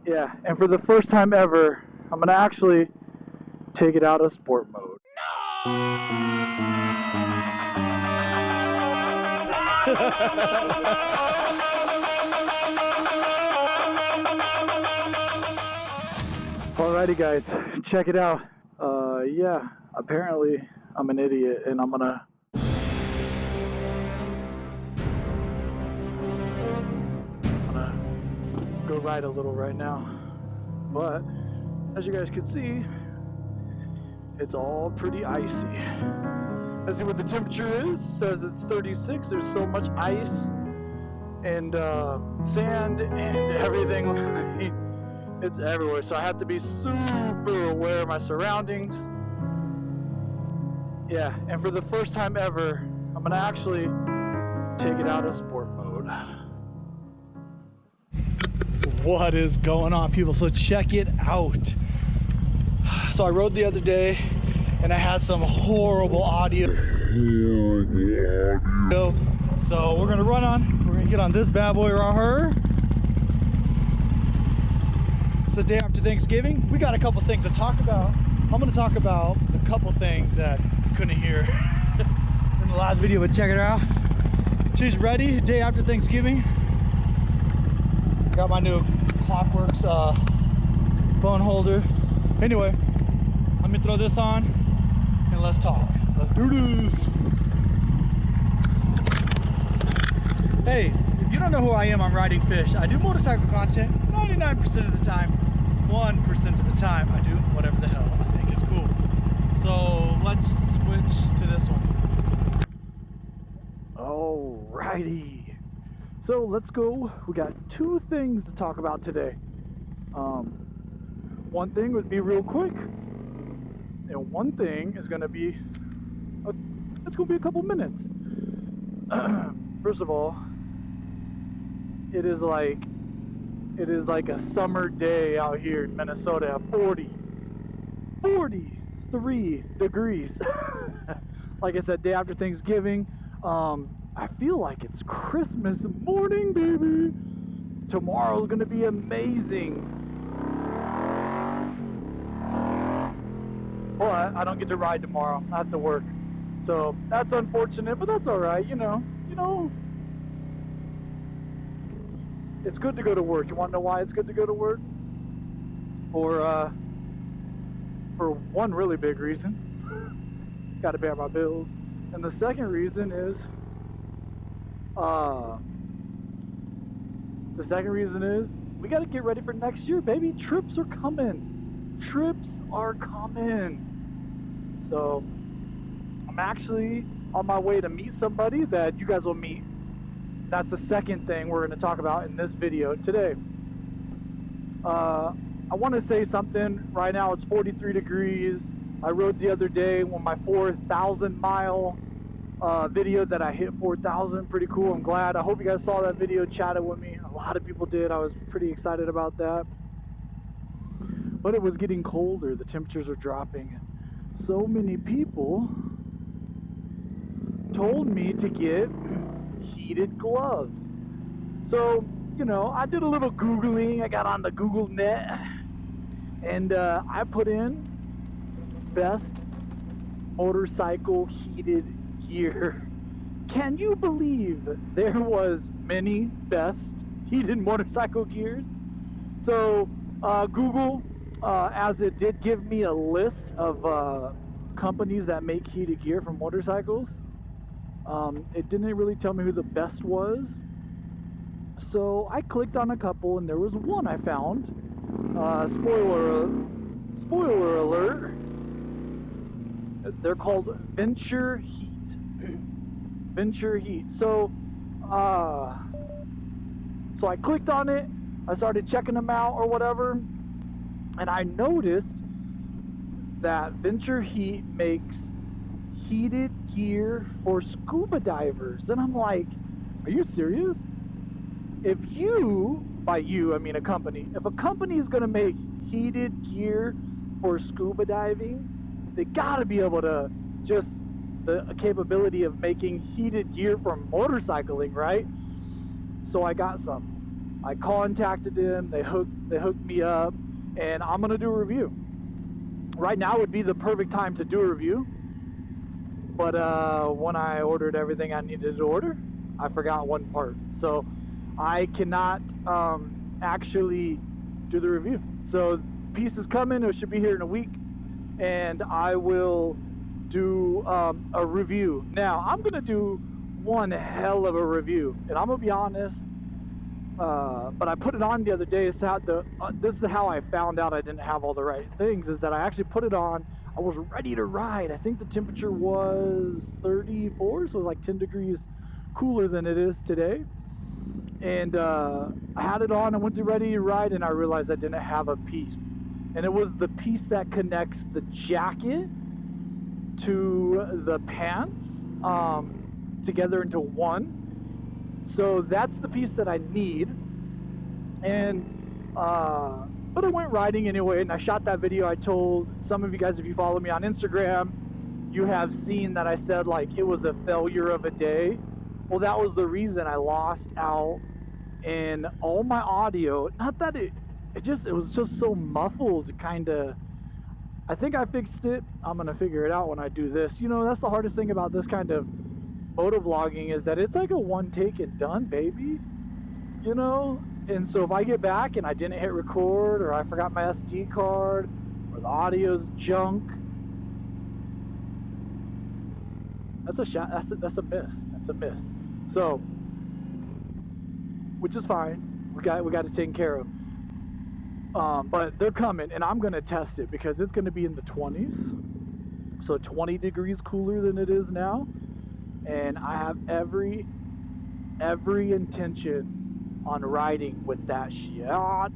Yeah, and for the first time ever, I'm gonna actually take it out of sport mode. Alrighty guys, check it out. Yeah, apparently I'm an idiot and I'm gonna go ride a little right now. But as you guys can see, it's all pretty icy. Let's see what the temperature is. It says it's 36. There's so much ice and sand and everything. It's everywhere. So I have to be super aware of my surroundings. Yeah, and for the first time ever, I'm gonna actually take it out of sport mode. What is going on, people? So check it out. So I rode the other day and I had some horrible audio. So we're gonna get on this bad boy right here. It's the day after Thanksgiving. We got a couple things to talk about. I'm gonna talk about a couple things that you couldn't hear in the last video, but check it out. She's ready, day after Thanksgiving. Got my new Clockworks phone holder. Anyway, let me throw this on and let's talk. Let's do this. Hey, if you don't know who I am, I'm Ridingfish. I do motorcycle content 99% of the time. 1% of the time, I do whatever the hell I think is cool. So let's switch to this one. Alrighty. So let's go. We got two things to talk about today. One thing would be real quick, and one thing is going to be it's going to be a couple minutes. First of all, it is like a summer day out here in Minnesota at 43 degrees. Like I said, day after Thanksgiving. I feel like it's Christmas morning, baby. Tomorrow's gonna be amazing. But I don't get to ride tomorrow. I have to work. So that's unfortunate, but that's alright, you know. It's good to go to work. You wanna know why it's good to go to work? For one really big reason. Gotta pay my bills. And the second reason is we got to get ready for next year, baby. Trips are coming. So I'm actually on my way to meet somebody that you guys will meet. That's the second thing we're going to talk about in this video today. I want to say something. Right now it's 43 degrees. I rode the other day on my 4,000 mile video that I hit 4,000. Pretty cool. I'm glad. I hope you guys saw that video, chatted with me. A lot of people did. I was pretty excited about that. But it was getting colder. The temperatures are dropping. So many people told me to get heated gloves. So, I did a little Googling. I got on the Google net and I put in best motorcycle heated gear. Can you believe there was many best heated motorcycle gears? So Google, as it did give me a list of companies that make heated gear for motorcycles, it didn't really tell me who the best was. So I clicked on a couple and there was one I found. Spoiler alert. They're called Venture Heat. Venture Heat. So I clicked on it. I started checking them out or whatever, and I noticed that Venture Heat makes heated gear for scuba divers, and I'm like, are you serious? If you, by you I mean a company, if a company is gonna make heated gear for scuba diving, they gotta be able to just the capability of making heated gear for motorcycling, right? So I got some. I contacted them, they hooked me up, and I'm gonna do a review. Right now would be the perfect time to do a review, but when I ordered everything I needed to order, I forgot one part, so I cannot actually do the review. So piece is coming, it should be here in a week, and I will do a review. Now I'm gonna do one hell of a review, and I'm gonna be honest, but I put it on the other day. This is how I found out I didn't have all the right things, is that I actually put it on, I was ready to ride. I think the temperature was 34, so it was like 10 degrees cooler than it is today. And I had it on, I went to ready to ride, and I realized I didn't have a piece. And it was the piece that connects the jacket to the pants together into one. So that's the piece that I need. And but I went riding anyway, and I shot that video. I told some of you guys, if you follow me on Instagram, you have seen that I said like it was a failure of a day. Well, that was the reason I lost out in all my audio. Not that it was just so muffled, kind of. I think I fixed it. I'm gonna figure it out when I do this. You know, that's the hardest thing about this kind of motovlogging, is that it's like a one take and done, baby. You know? And so if I get back and I didn't hit record, or I forgot my SD card, or the audio's junk, that's a shot. That's a miss. That's a miss. So, which is fine. We got it taken care of. But they're coming, and I'm gonna test it because it's gonna be in the 20s, so 20 degrees cooler than it is now, and I have every intention on riding with that shot.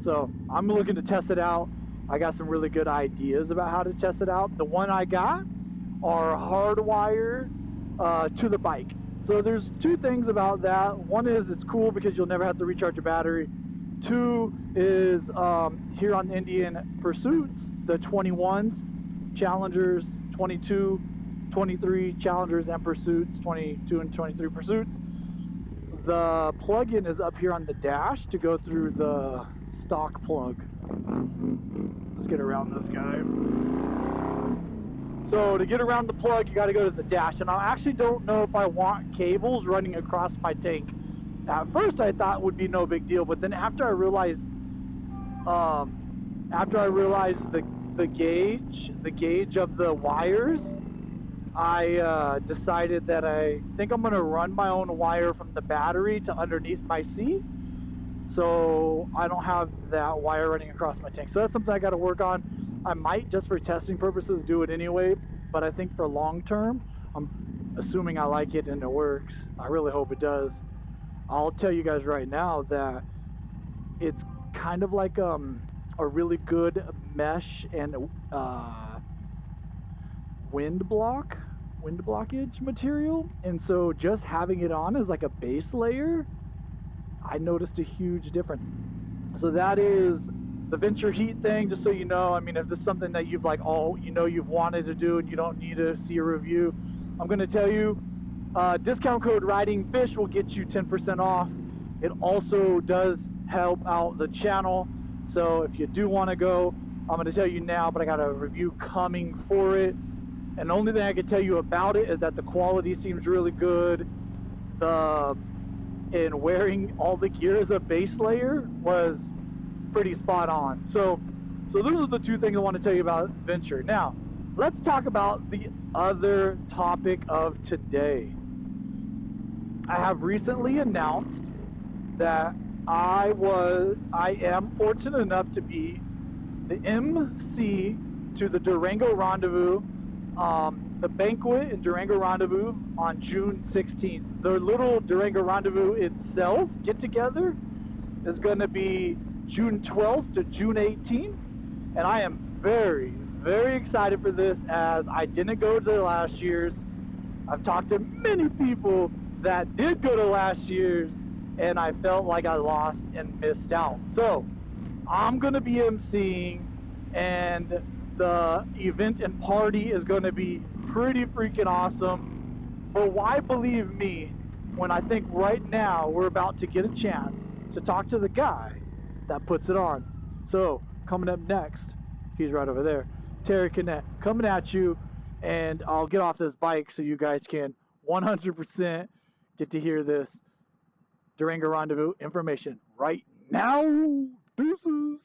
So I'm looking to test it out. I got some really good ideas about how to test it out. The one I got are hardwired to the bike. So there's two things about that. One is it's cool because you'll never have to recharge your battery. Two is here on the Indian Pursuits, the 21s, Challengers, 22, 23 Challengers and Pursuits, 22 and 23 Pursuits. The plug-in is up here on the dash to go through the stock plug. Let's get around this guy. So to get around the plug, you got to go to the dash, and I actually don't know if I want cables running across my tank. At first I thought it would be no big deal, but then after I realized the gauge of the wires, I decided that I think I'm gonna run my own wire from the battery to underneath my seat, so I don't have that wire running across my tank. So that's something I got to work on. I might, just for testing purposes, do it anyway, but I think for long term, I'm assuming I like it and it works. I really hope it does. I'll tell you guys right now that it's kind of like a really good mesh and wind blockage material, and so just having it on as like a base layer, I noticed a huge difference. So that is the Venture Heat thing, just so you know. I mean, if this is something that you've like you've wanted to do and you don't need to see a review, I'm going to tell you, discount code Ridingfish will get you 10% off. It also does help out the channel, so if you do want to go, I'm going to tell you now, but I got a review coming for it. And the only thing I can tell you about it is that the quality seems really good. And wearing all the gear as a base layer was pretty spot on. So those are the two things I want to tell you about Venture. Now, let's talk about the other topic of today. I have recently announced that I am fortunate enough to be the MC to the Durango Rendezvous, the banquet in Durango Rendezvous on June 16th. The little Durango Rendezvous itself, get together, is going to be June 12th to June 18th, and I am very, very excited for this, as I didn't go to last year's. I've talked to many people that did go to last year's, and I felt like I lost and missed out. So I'm going to be emceeing, and the event and party is going to be pretty freaking awesome. But why believe me when I think right now we're about to get a chance to talk to the guy that puts it on. So, coming up next, he's right over there, Terry Connett, coming at you, and I'll get off this bike so you guys can 100% get to hear this Durango Rendezvous information right now. Deuces.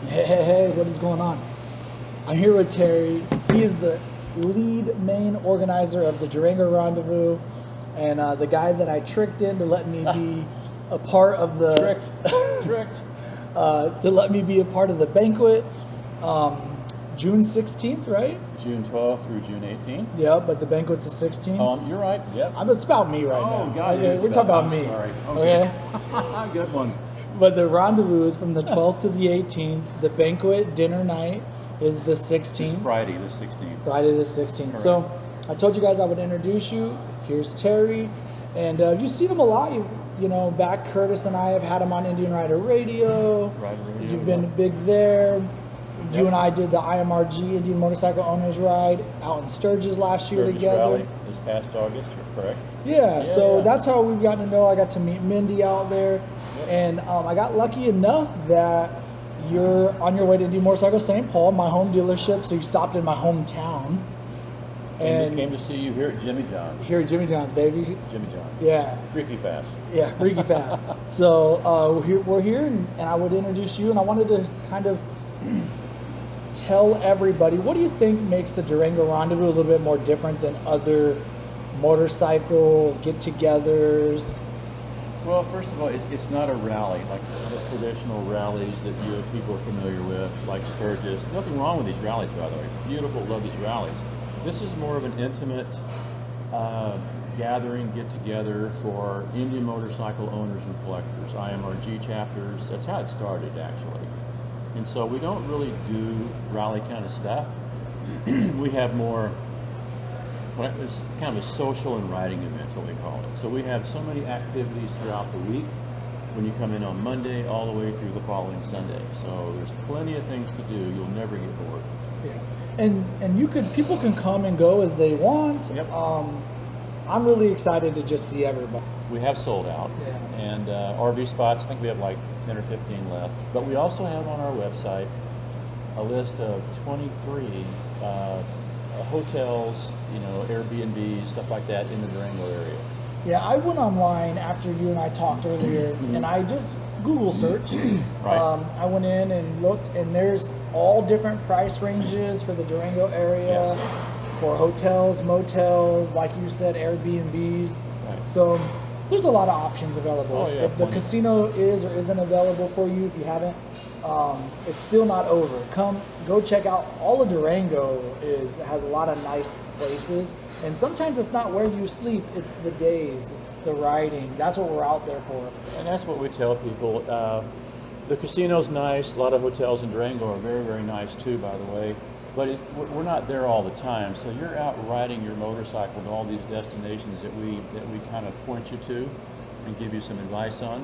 Hey, what is going on? I'm here with Terry. He is the lead main organizer of the Durango Rendezvous, and the guy that I tricked into letting me be a part of the tricked to let me be a part of the banquet. June 16th, right? June 12th through June 18th. Yeah, but the banquet's the 16th. You're right. Yep. It's about me right now. Oh, God. Okay? We're talking about me. Sorry. Okay. Good one. But the rendezvous is from the 12th to the 18th. The banquet dinner night is the 16th. It's Friday the 16th. Friday the 16th. Correct. So I told you guys I would introduce you. Here's Terry. And you've seen him a lot. You know, back Curtis and I have had him on Indian Rider Radio. You've been big there. Yep. You and I did the IMRG Indian Motorcycle Owners Ride out in Sturgis last year Sturgis together. Rally this past August, you're correct. Yeah, so that's how we've gotten to know. I got to meet Mindy out there. Yep. And I got lucky enough that you're on your way to Indian Motorcycle St. Paul, my home dealership, so you stopped in my hometown. And came to see you here at Jimmy John's. Here at Jimmy John's, baby. Jimmy John's. Yeah. Freaky fast. Yeah, freaky fast. So we're here, and I would introduce you, and I wanted to kind of tell everybody, what do you think makes the Durango Rendezvous a little bit more different than other motorcycle get-togethers? Well, first of all, it's not a rally like the traditional rallies that people are familiar with, like Sturgis. Nothing wrong with these rallies, by the way. Beautiful, love these rallies. This is more of an intimate gathering, get-together for Indian motorcycle owners and collectors, IMRG chapters. That's how it started, actually. And so we don't really do rally kind of stuff. We have more, it's kind of a social and riding events, what we call it. So we have so many activities throughout the week when you come in on Monday all the way through the following Sunday. So there's plenty of things to do. You'll never get bored. Yeah. And people can come and go as they want. Yep. I'm really excited to just see everybody. We have sold out. Yeah. And RV spots, I think we have like 10 or 15 left. But we also have on our website a list of 23 hotels, Airbnbs, stuff like that in the Durango area. Yeah, I went online after you and I talked earlier, and I just Google searched. Right. I went in and looked, and there's all different price ranges for the Durango area, for hotels, motels, like you said, Airbnbs. Right. So there's a lot of options available. Oh, yeah, if the casino is or isn't available for you, if you haven't, it's still not over. Go check out. All of Durango has a lot of nice places, and sometimes it's not where you sleep, it's the days, it's the riding. That's what we're out there for. And that's what we tell people. The casino's nice. A lot of hotels in Durango are very, very nice too, by the way. But we're not there all the time. So you're out riding your motorcycle to all these destinations that we kind of point you to and give you some advice on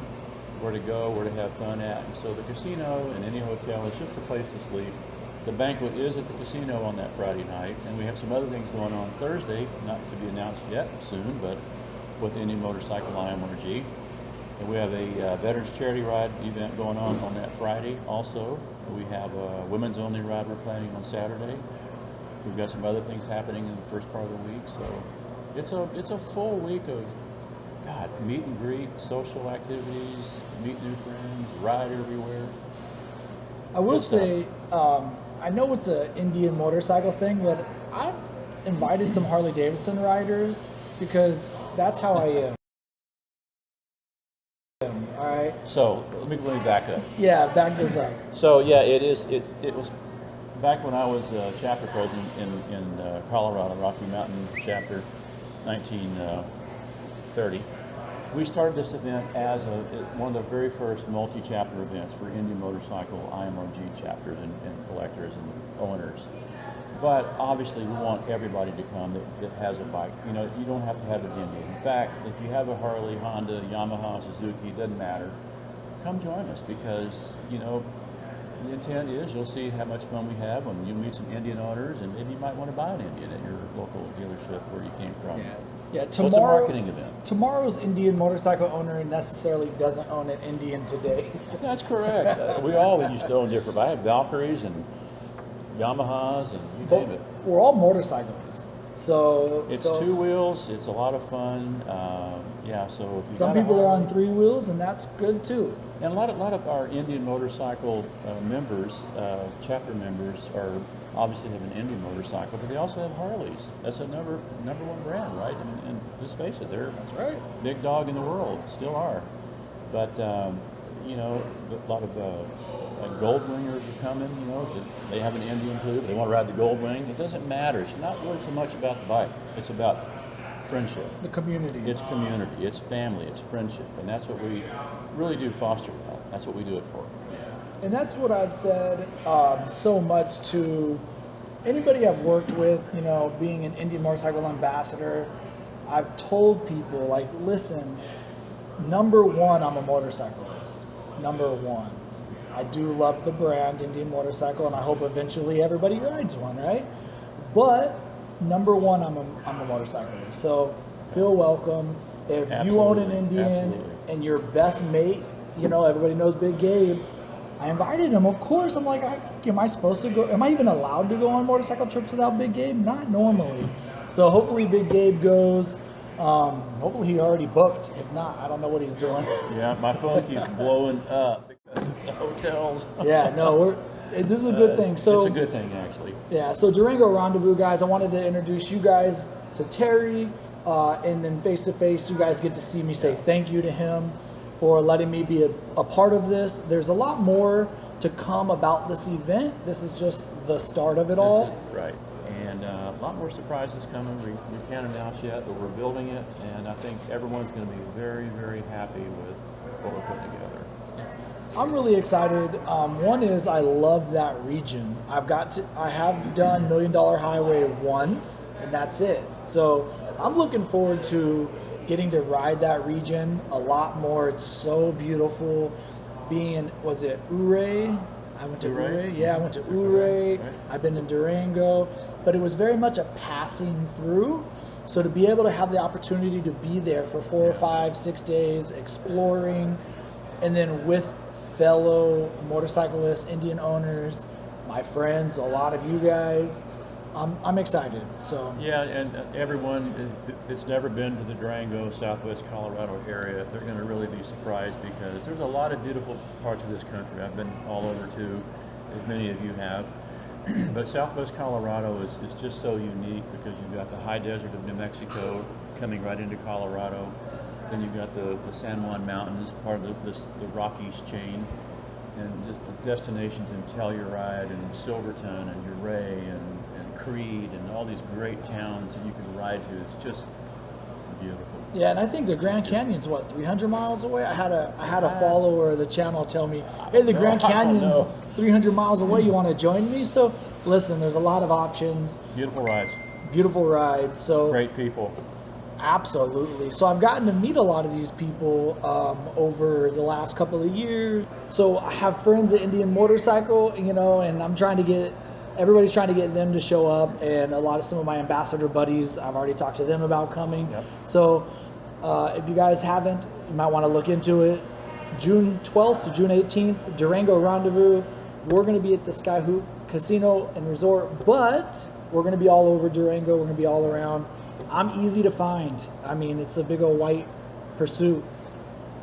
where to go, where to have fun at. And so the casino and any hotel is just a place to sleep. The banquet is at the casino on that Friday night, and we have some other things going on Thursday, not to be announced yet, soon, but with the Indian Motorcycle IMRG. And we have a Veterans Charity Ride event going on that Friday also. We have a women's only ride we're planning on Saturday. We've got some other things happening in the first part of the week, so it's a full week of meet and greet, social activities, meet new friends, ride everywhere. I will say, I know it's an Indian motorcycle thing, but I've invited some Harley Davidson riders because that's how I am. All right. So let me back up. Yeah, back this up. So yeah, it was back when I was chapter president in Colorado, Rocky Mountain chapter, 1930. We started this event as one of the very first multi-chapter events for Indian motorcycle IMRG chapters and collectors and owners. But obviously we want everybody to come that has a bike. You don't have to have an Indian. In fact, if you have a Harley, Honda, Yamaha, Suzuki, it doesn't matter. Come join us because, the intent is you'll see how much fun we have when you meet some Indian owners, and maybe you might want to buy an Indian at your local dealership where you came from. Yeah. Yeah, So it's a marketing event. Tomorrow's Indian motorcycle owner necessarily doesn't own an Indian today. That's correct. We all used to own different. I had Valkyries and Yamahas and you But name it. we're all motorcyclists, so It's 2 wheels. It's a lot of fun. Yeah. So if you some got a people are on Harley- 3 wheels, and that's good too. And a lot of our Indian motorcycle members, chapter members, are obviously have an Indian motorcycle, but they also have Harleys. That's a number one brand, right? And let's face it, they're That's right. big dog in the world, still are. But you know, a lot of like Goldwingers are coming. You know, they have an Indian too, but they want to ride the Goldwing. It doesn't matter. It's not really so much about the bike. It's about friendship. The community. It's community. It's family. It's friendship, and that's what we really do foster that. That's what we do it for. And that's what I've said so much to anybody I've worked with, you know, being an Indian motorcycle ambassador. I've told people, like, listen, number one, I'm a motorcyclist. Number one. I do love the brand Indian motorcycle, and I hope eventually everybody rides one, right? But number one, I'm a motorcyclist. So feel welcome. If you own an Absolutely, Indian absolutely. and your best mate, you know, everybody knows Big Gabe. I invited him, of course. I'm like, am I supposed to go? Am I even allowed to go on motorcycle trips without Big Gabe? Not normally. So hopefully Big Gabe goes. Hopefully he already booked. If not, I don't know what he's doing. Yeah, my phone keeps blowing up because of the hotels. Yeah, no, this is a good thing. So it's a good thing, actually. yeah, so Durango Rendezvous, guys, I wanted to introduce you guys to Terry, and then face to face, you guys get to see me say thank you to him for letting me be a part of this. There's a lot more to come about this event. This is just the start of it all. Right. And a lot more surprises coming. We can't announce yet, but we're building it, and I think everyone's going to be very, very happy with what we're putting together. I'm really excited. One is I love that region. I have done $1 Million Highway once, and that's it. So I'm looking forward to getting to ride that region a lot more. It's so beautiful. Was it Ouray? I went to Ouray. Yeah, I went to Ouray. Right. I've been in Durango, but it was very much a passing through. So to be able to have the opportunity to be there for 4 or 5, 6 days exploring, and then with fellow motorcyclists, Indian owners, my friends, a lot of you guys, I'm excited. So Yeah, and everyone that's never been to the Durango, Southwest Colorado area, they're going to really be surprised because there's a lot of beautiful parts of this country. I've been all over too, as many of you have. But Southwest Colorado is just so unique because you've got the high desert of New Mexico coming right into Colorado. Then you've got the San Juan Mountains, part of the Rockies chain, and just the destinations in Telluride and Silverton and Ouray and Creed and all these great towns that you can ride to. It's just beautiful. yeah, and I think the Grand Canyon's 300 miles away. I had a follower of the channel tell me, hey, the Grand I don't Canyon's know. 300 miles away. You want to join me? So listen, there's a lot of options, Beautiful rides, beautiful rides. So great people. absolutely. So I've gotten to meet a lot of these people over the last couple of years. So I have friends at Indian Motorcycle, you know, and everybody's trying to get them to show up, and some of my ambassador buddies, I've already talked to them about coming. Yep. So if you guys haven't, you might want to look into it. June 12th to June 18th, Durango Rendezvous. We're going to be at the Skyhook Casino and Resort, but we're going to be all over Durango. We're going to be all around. I'm easy to find. I mean, it's a big old white Pursuit.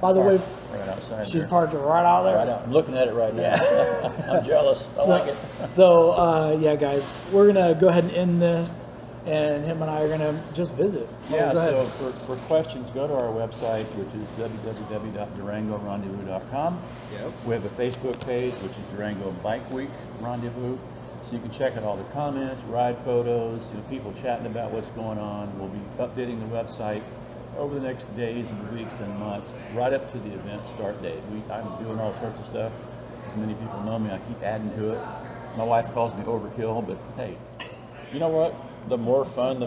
By the way, Right outside she's there. parked right out there. Right out. I'm looking at it right now. Yeah. I'm jealous. I like it. So, yeah, guys, we're going to go ahead and end this, and him and I are going to just visit. Yeah, Go so ahead. for questions, go to our website, which is www.durangorendezvous.com. Yep. We have a Facebook page, which is Durango Bike Week Rendezvous. So you can check out all the comments, ride photos, people chatting about what's going on. We'll be updating the website over the next days and weeks and months, right up to the event start date. I'm doing all sorts of stuff. As many people know me, I keep adding to it. My wife calls me overkill, but hey, you know what? The more fun,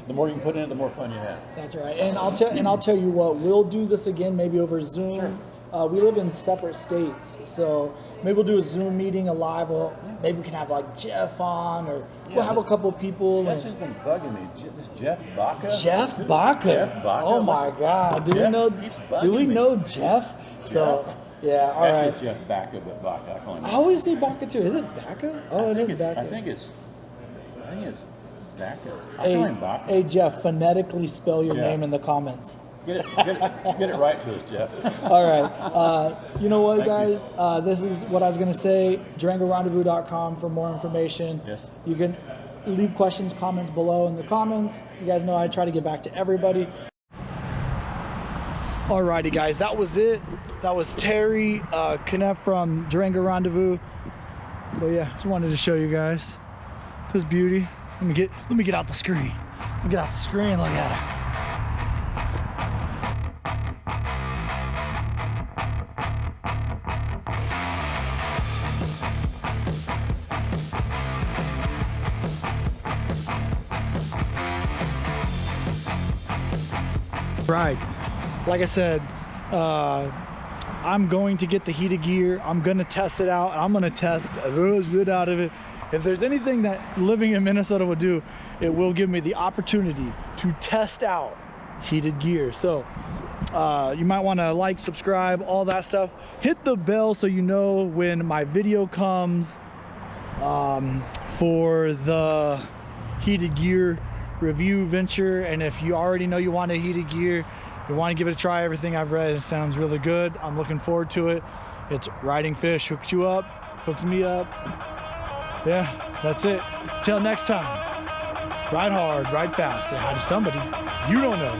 the more you can put in it, the more fun you have. That's right. And I'll tell you what, we'll do this again, maybe over Zoom. Sure. We live in separate states, so maybe we'll do a Zoom meeting, a live, or maybe we can have like Jeff on, or we'll have a couple people. That's just been bugging me. This Jeff Baca. Jeff Baca. Jeff Baca. Oh my God! Do we know Jeff? So yeah, all right. Actually, it's Jeff Baca, but Baca. I call him. I always say Baca too. Is it Baca? Oh, it is Baca. I think it's Baca. I call him Baca. Hey Jeff, phonetically spell your name in the comments. Get it right to us, Jeff. All right. You know what, guys? This is what I was going to say. DurangoRendezvous.com for more information. Yes. You can leave questions, comments below in the comments. You guys know I try to get back to everybody. Alrighty, guys. That was it. That was Terry Kneff from Durango Rendezvous. But yeah, just wanted to show you guys this beauty. Let me get out the screen. Let me get out the screen. Look at it. Right, like I said, I'm going to get the heated gear. I'm gonna test it out. I'm gonna test a little bit out of it. If there's anything that living in Minnesota would do, it will give me the opportunity to test out heated gear. So you might want to like, subscribe, all that stuff. Hit the bell so you know when my video comes for the heated gear review venture. And if you already know you want a heated gear, you want to give it a try, everything I've read, it sounds really good. I'm looking forward to it. It's Ridingfish hooks you up, hooks me up. Yeah, that's it. Till next time, ride hard, ride fast, say hi to somebody you don't know.